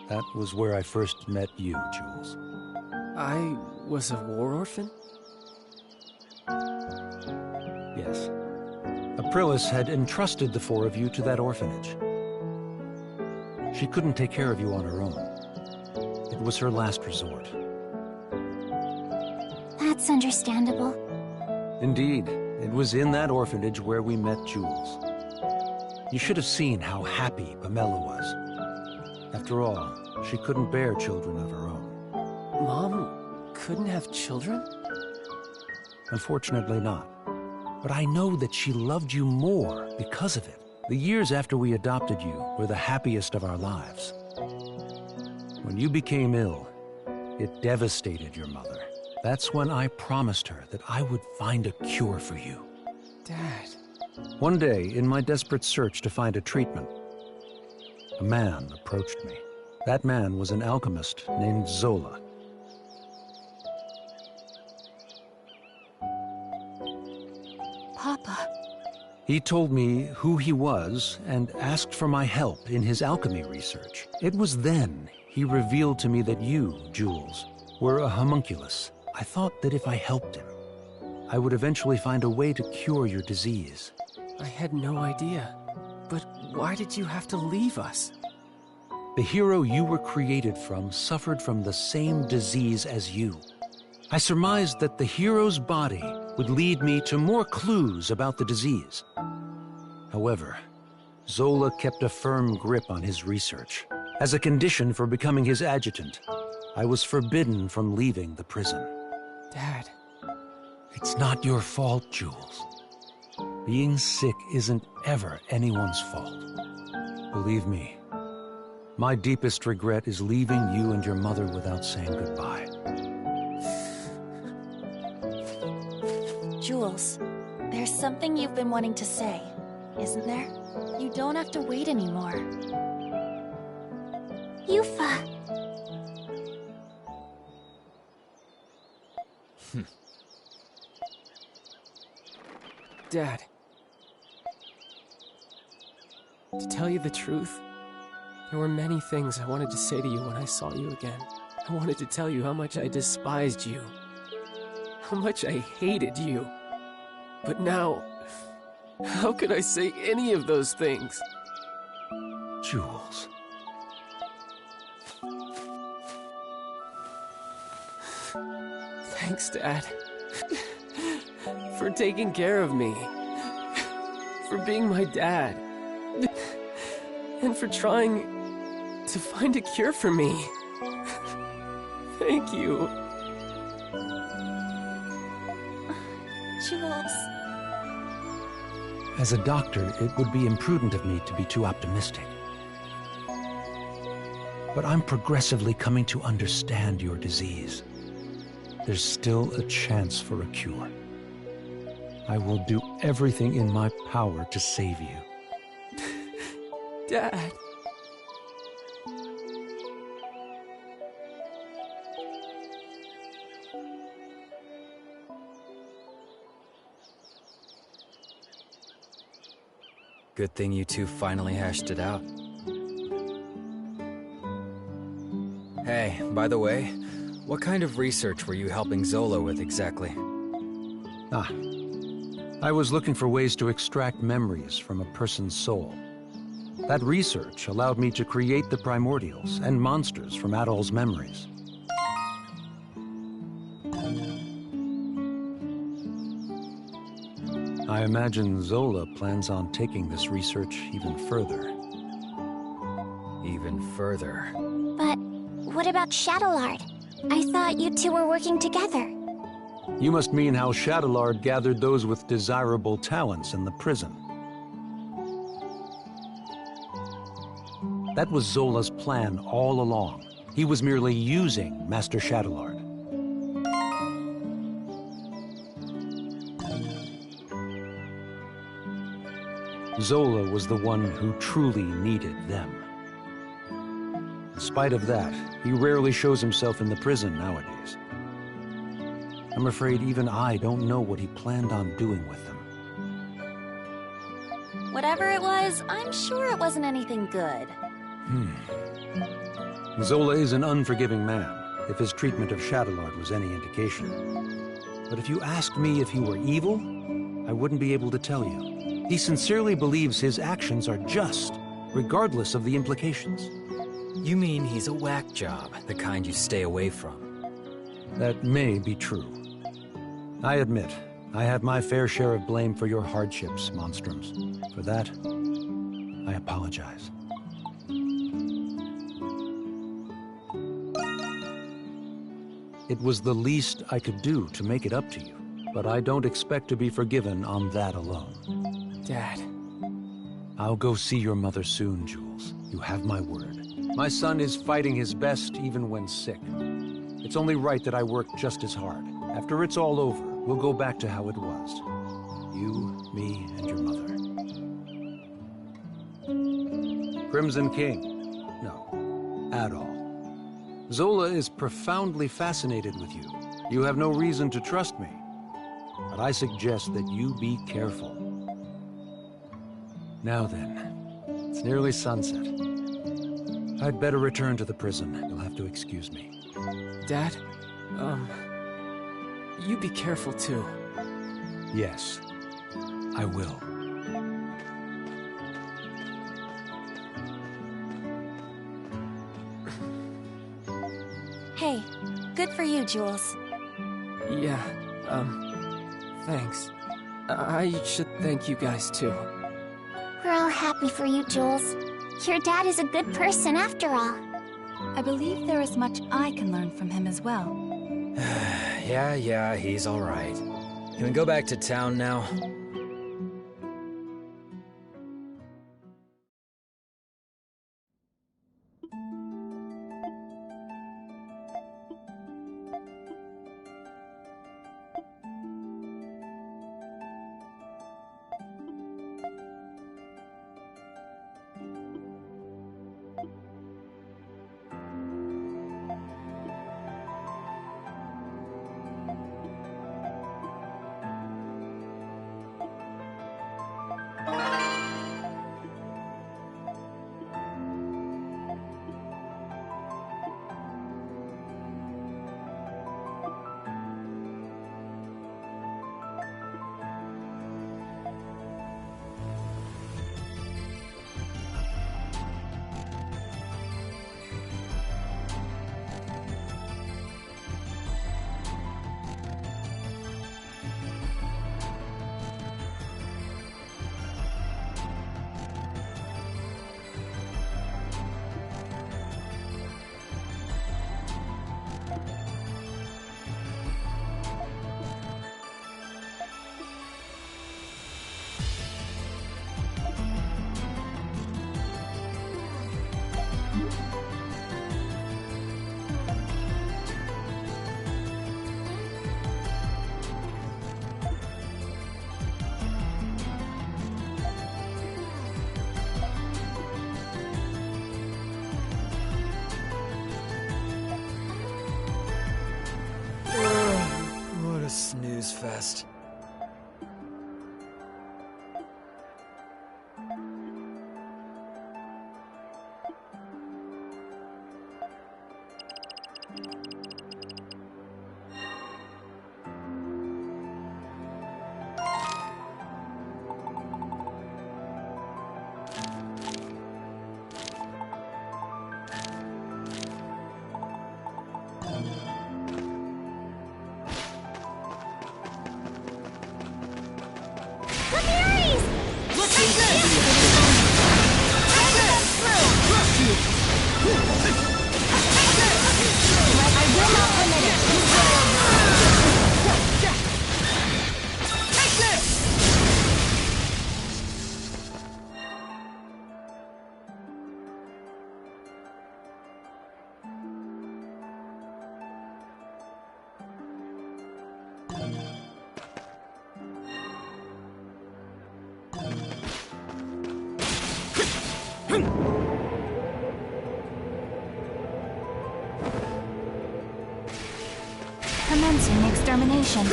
That was where I first met you, Jules. I was a war orphan? Yes. Aprilis had entrusted the four of you to that orphanage. She couldn't take care of you on her own. It was her last resort. That's understandable. Indeed, it was in that orphanage where we met Jules. You should have seen how happy Pamela was. After all, she couldn't bear children of her own. Mom couldn't have children? Unfortunately not. But I know that she loved you more because of it. The years after we adopted you were the happiest of our lives. When you became ill, it devastated your mother. That's when I promised her that I would find a cure for you. Dad. One day, in my desperate search to find a treatment, a man approached me. That man was an alchemist named Zola. Papa. He told me who he was and asked for my help in his alchemy research. It was then he revealed to me that you, Jules, were a homunculus. I thought that if I helped him, I would eventually find a way to cure your disease. I had no idea. But why did you have to leave us? The hero you were created from suffered from the same disease as you. I surmised that the hero's body would lead me to more clues about the disease. However, Zola kept a firm grip on his research. As a condition for becoming his adjutant, I was forbidden from leaving the prison. Dad. It's not your fault, Jules. Being sick isn't ever anyone's fault. Believe me, my deepest regret is leaving you and your mother without saying goodbye. Jules, there's something you've been wanting to say, isn't there? You don't have to wait anymore. Yufa! Dad. To tell you the truth, there were many things I wanted to say to you when I saw you again. I wanted to tell you how much I despised you. How much I hated you. But now, how could I say any of those things? Jules. Thanks, Dad. For taking care of me. For being my dad. And for trying to find a cure for me. Thank you. Jules. As a doctor, it would be imprudent of me to be too optimistic. But I'm progressively coming to understand your disease. There's still a chance for a cure. I will do everything in my power to save you. Dad. Good thing you two finally hashed it out. Hey, by the way, what kind of research were you helping Zola with exactly? I was looking for ways to extract memories from a person's soul. That research allowed me to create the primordials and monsters from Adol's memories. I imagine Zola plans on taking this research even further. Even further. But what about Shadowlard? I thought you two were working together. You must mean how Shadowlard gathered those with desirable talents in the prison. That was Zola's plan all along. He was merely using Master Shadowlard. Zola was the one who truly needed them. In spite of that, he rarely shows himself in the prison nowadays. I'm afraid even I don't know what he planned on doing with them. Whatever it was, I'm sure it wasn't anything good. Zola is an unforgiving man, if his treatment of Shadowlord was any indication. But if you asked me if he were evil, I wouldn't be able to tell you. He sincerely believes his actions are just, regardless of the implications. You mean he's a whack job, the kind you stay away from? That may be true. I admit, I have my fair share of blame for your hardships, Monstroms. For that, I apologize. It was the least I could do to make it up to you, but I don't expect to be forgiven on that alone. Dad. I'll go see your mother soon, Jules. You have my word. My son is fighting his best even when sick. It's only right that I work just as hard. After it's all over, we'll go back to how it was. You, me, and your mother. Crimson King? No, at all. Zola is profoundly fascinated with you. You have no reason to trust me. But I suggest that you be careful. Now then, it's nearly sunset. I'd better return to the prison. You'll have to excuse me. Dad, you be careful too. Yes, I will. Hey, good for you, Jules. Yeah, thanks. I should thank you guys too. We're all happy for you, Jules. Your dad is a good person after all. I believe there is much I can learn from him as well. Yeah, he's all right. Can we go back to town now? What a snooze fest. Commencing extermination.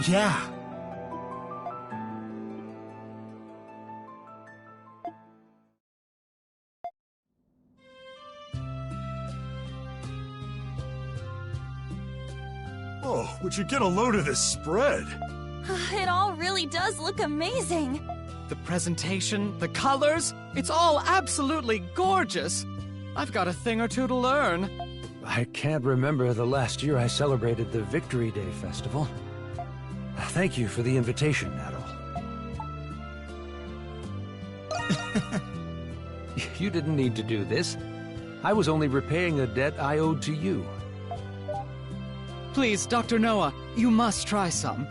Yeah. Oh, would you get a load of this spread? It all really does look amazing. The presentation, the colors, it's all absolutely gorgeous. I've got a thing or two to learn. I can't remember the last year I celebrated the Victory Day Festival. Thank you for the invitation, Adol. You didn't need to do this. I was only repaying a debt I owed to you. Please, Dr. Noah, you must try some.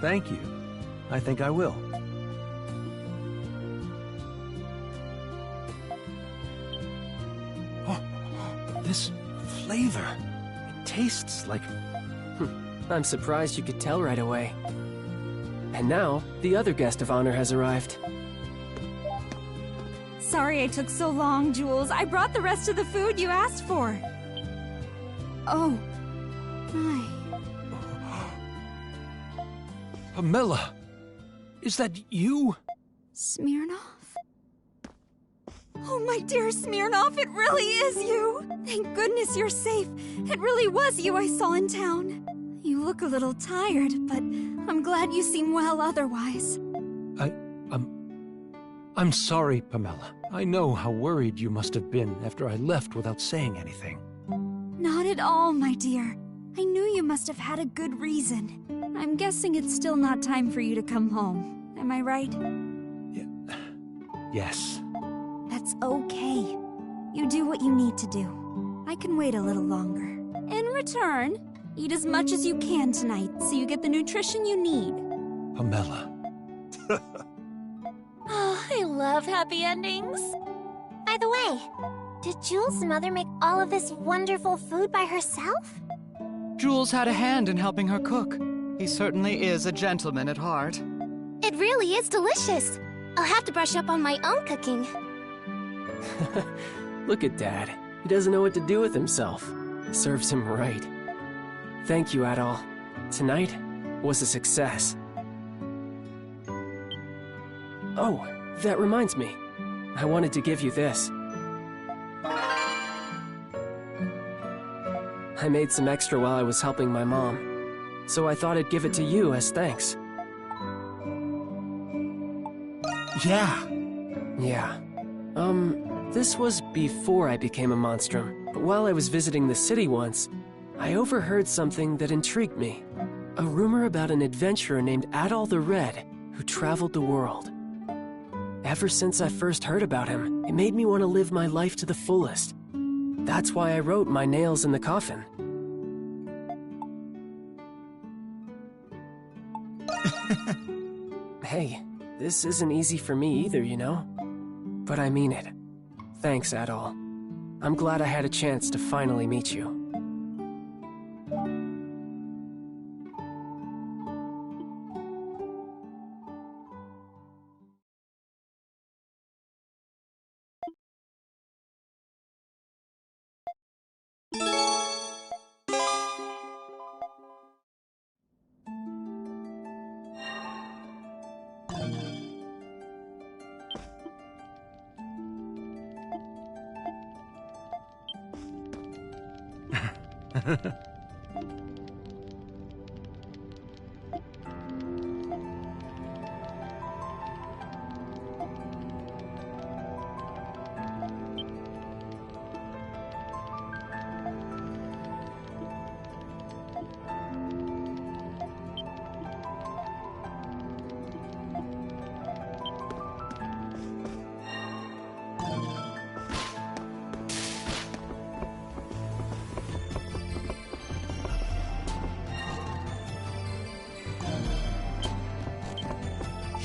Thank you. I think I will. Oh, this flavor. It tastes like... I'm surprised you could tell right away. And now, the other guest of honor has arrived. Sorry I took so long, Jules. I brought the rest of the food you asked for. Oh, my. Pamela! Is that you? Smirnoff? Oh, my dear Smirnoff, it really is you! Thank goodness you're safe. It really was you I saw in town. You look a little tired, but I'm glad you seem well otherwise. I'm sorry, Pamela. I know how worried you must have been after I left without saying anything. Not at all, my dear. I knew you must have had a good reason. I'm guessing it's still not time for you to come home. Am I right? Yes. That's okay. You do what you need to do. I can wait a little longer. In return, eat as much as you can tonight so you get the nutrition you need. Pamela. Oh, I love happy endings. By the way, did Jules' mother make all of this wonderful food by herself? Jules had a hand in helping her cook. He certainly is a gentleman at heart. It really is delicious. I'll have to brush up on my own cooking. Look at Dad. He doesn't know what to do with himself. Serves him right. Thank you, Adol. Tonight was a success. Oh, that reminds me. I wanted to give you this. I made some extra while I was helping my mom, so I thought I'd give it to you as thanks. Yeah. Yeah. This was before I became a monstrum, but while I was visiting the city once, I overheard something that intrigued me. A rumor about an adventurer named Adol the Red who traveled the world. Ever since I first heard about him, it made me want to live my life to the fullest. That's why I wrote My Nails in the Coffin. Hey, this isn't easy for me either, you know? But I mean it. Thanks, Adol. I'm glad I had a chance to finally meet you.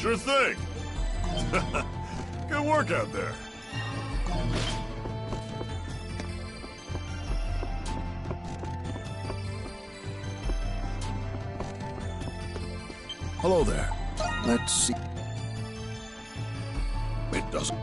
Sure thing. Good work out there. Hello there. Let's see. It doesn't.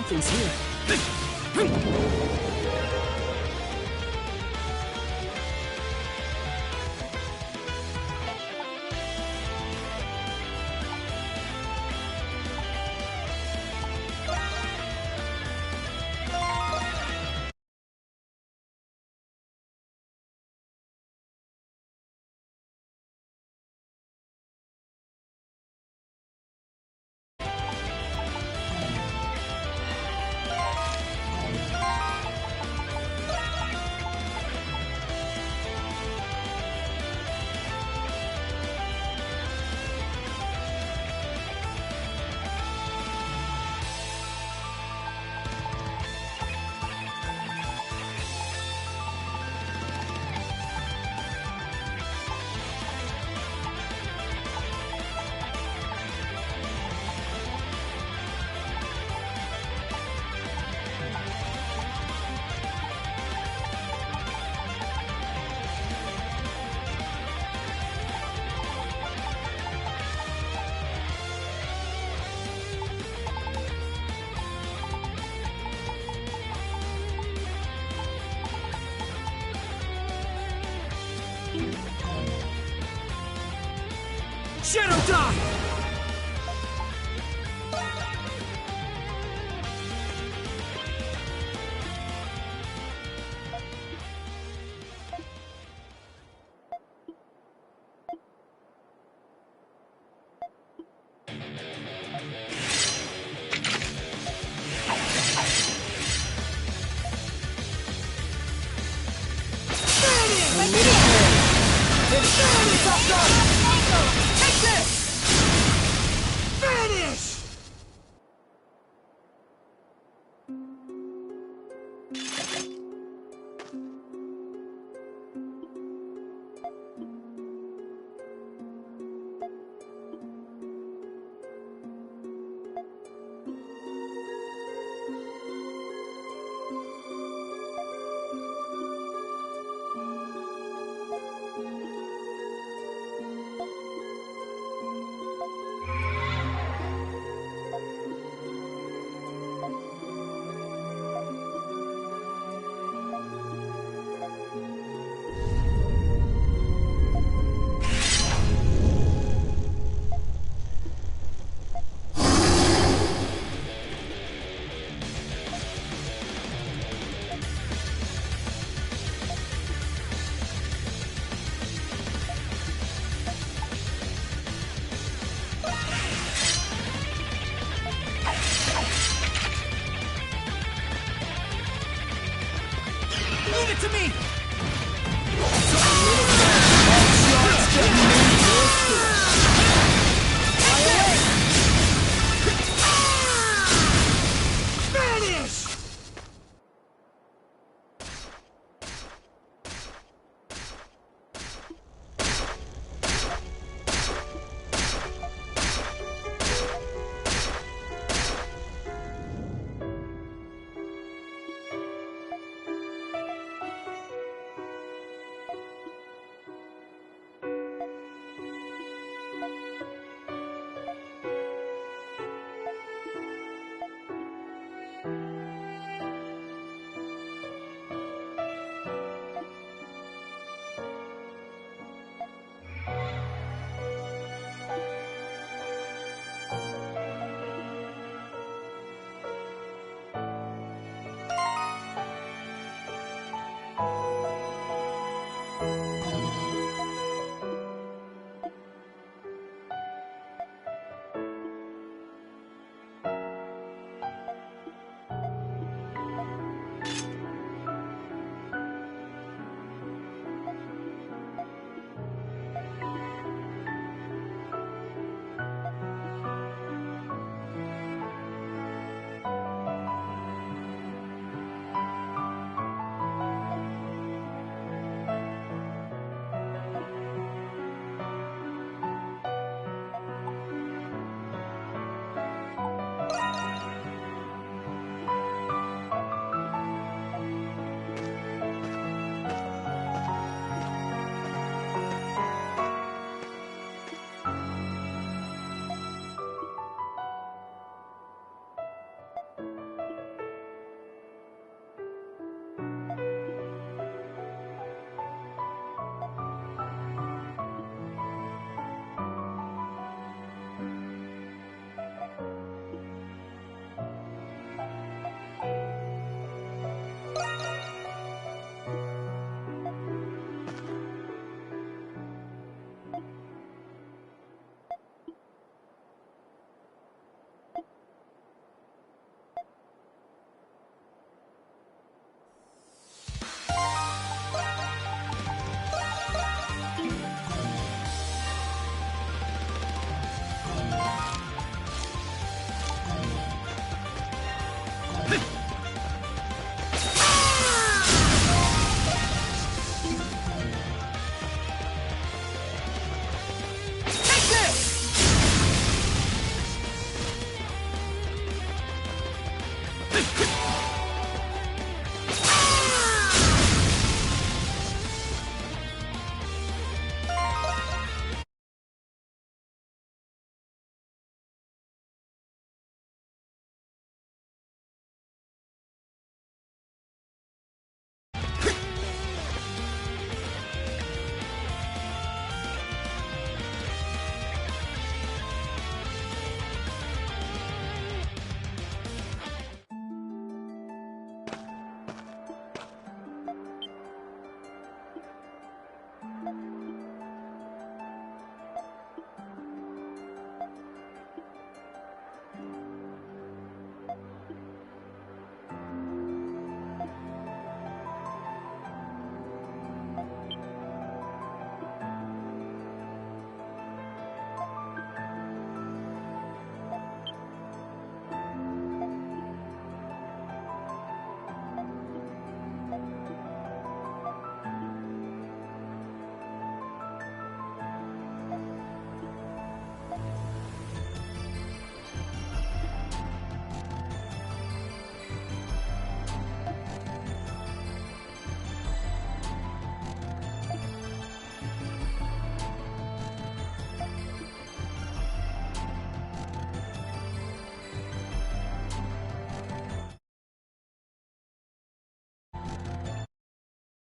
Something's here. Shadow Dot! Leave it to me!